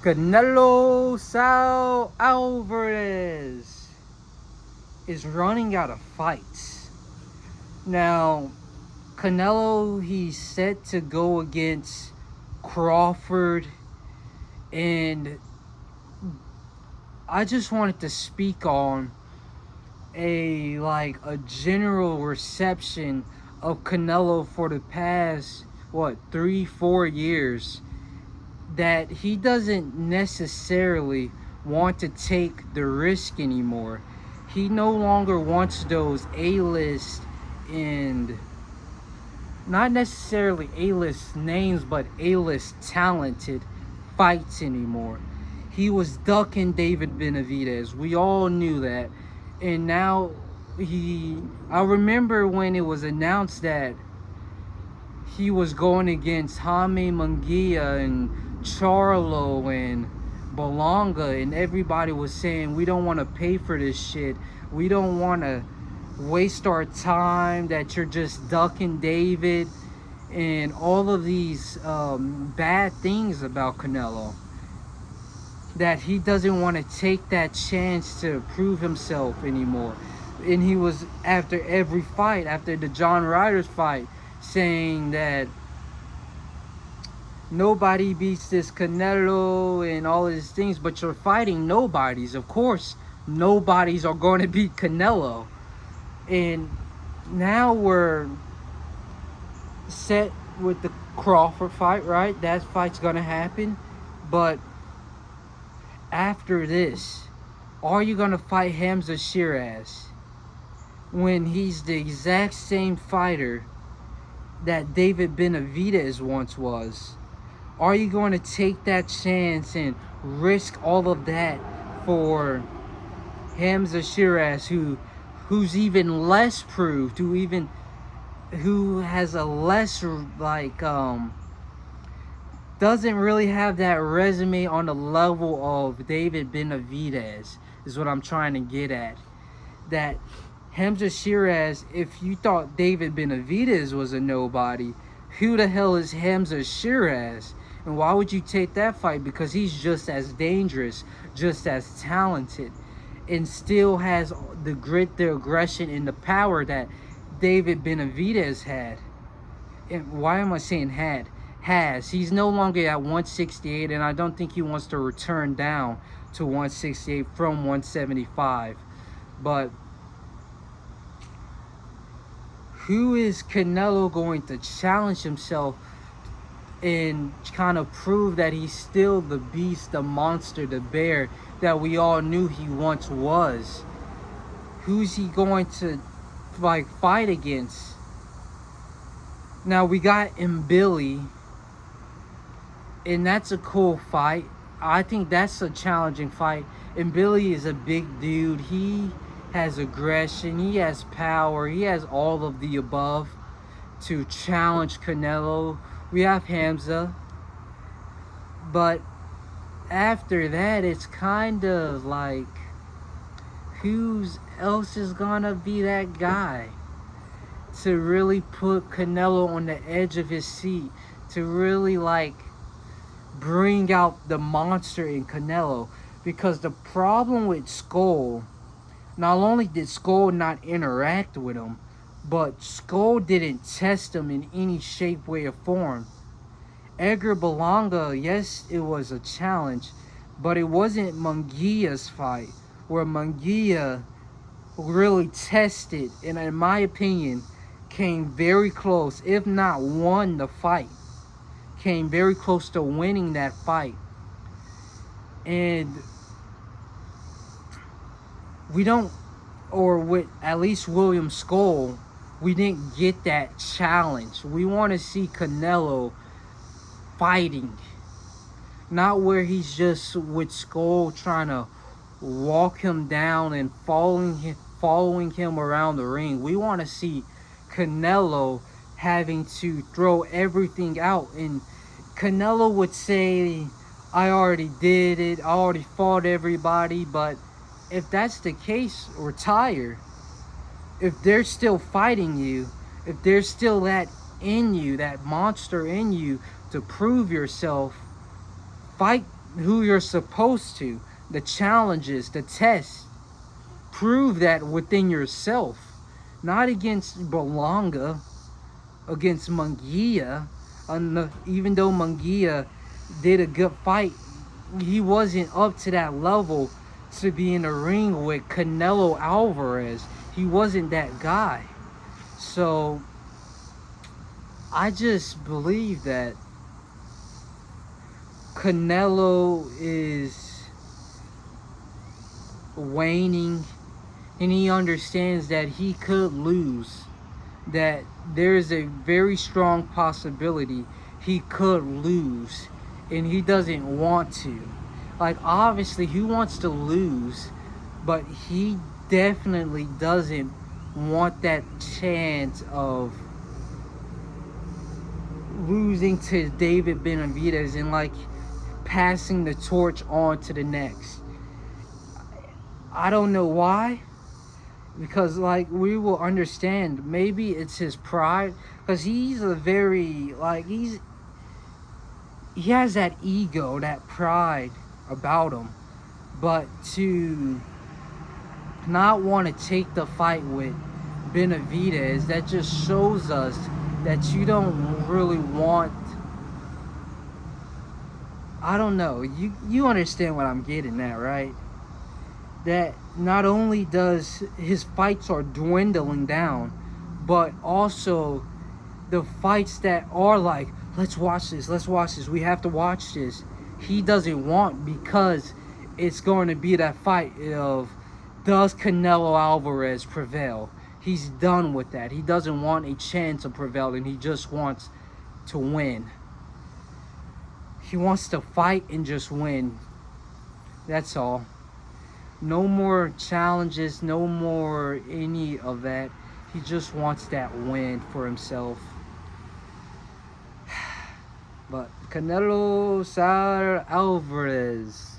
Canelo Alvarez is running out of fights. Now, Canelo, he's set to go against Crawford, and I just wanted to speak on a general reception of Canelo for the past 3-4 years, that he doesn't necessarily want to take the risk anymore. He no longer wants those A-list and not necessarily A-list names, but A-list talented fights anymore. He was ducking David Benavidez. We all knew that. And now I remember when it was announced that he was going against Jaime Munguia and Charlo and Bolonga, and everybody was saying, we don't want to pay for this shit. We don't want to waste our time, that you're just ducking David, and all of these bad things about Canelo. That he doesn't want to take that chance to prove himself anymore. And he was, after every fight, after the John Ryder's fight, saying that nobody beats this Canelo and all of these things, but you're fighting nobodies. Of course, nobodies are going to beat Canelo. And now we're set with the Crawford fight, right? That fight's going to happen. But after this, are you going to fight Hamzah Sheeraz when he's the exact same fighter that David Benavidez once was? Are you going to take that chance and risk all of that for Hamzah Sheeraz, who's even less proved, who has a less doesn't really have that resume on the level of David Benavidez, is what I'm trying to get at. That Hamzah Sheeraz, if you thought David Benavidez was a nobody, who the hell is Hamzah Sheeraz? And why would you take that fight? Because he's just as dangerous, just as talented, and still has the grit, the aggression, and the power that David Benavidez had. And why am I saying had? Has. He's no longer at 168, and I don't think he wants to return down to 168 from 175. But who is Canelo going to challenge himself and kind of prove that he's still the beast, the monster, the bear that we all knew he once was? Who's he going to fight against? Now we got Mbilli, and that's a cool fight. I think that's a challenging fight. Mbilli is a big dude. He has aggression, he has power, he has all of the above to challenge Canelo. We have Hamzah, but after that, it's kind of like, who else is gonna be that guy to really put Canelo on the edge of his seat, to really bring out the monster in Canelo? Because the problem with Skull, not only did Skull not interact with him, but Skull didn't test him in any shape, way, or form. Edgar Berlanga, yes, it was a challenge, but it wasn't Munguia's fight, where Munguia really tested, and in my opinion, came very close, if not won the fight. Came very close to winning that fight. And we don't, or with at least William Skull, we didn't get that challenge. We want to see Canelo fighting, not where he's just with Skull trying to walk him down and following him around the ring. We want to see Canelo having to throw everything out. And Canelo would say, I already did it, I already fought everybody. But if that's the case, retire. If they're still fighting you, if there's still that in you, that monster in you to prove yourself, fight who you're supposed to, the challenges, the tests. Prove that within yourself, not against Berlanga, against Munguia. Even though Munguia did a good fight, he wasn't up to that level to be in the ring with Canelo Alvarez. He wasn't that guy. So I just believe that Canelo is waning, and he understands that he could lose, that there is a very strong possibility he could lose, and he doesn't want to. Like, obviously he wants to lose, but he definitely doesn't want that chance of losing to David Benavidez and like passing the torch on to the next. I don't know why, because like we will understand, maybe it's his pride, because he's a very like he has that ego, that pride about him. But to not want to take the fight with Benavidez, that just shows us that you don't really want, I don't know, you understand what I'm getting at, right? That not only does his fights are dwindling down, but also the fights that are like, let's watch this, we have to watch this, he doesn't want, because it's going to be that fight of, does Canelo Alvarez prevail? He's done with that. He doesn't want a chance of prevailing. He just wants to win. He wants to fight and just win. That's all. No more challenges, no more any of that. He just wants that win for himself. But Canelo Alvarez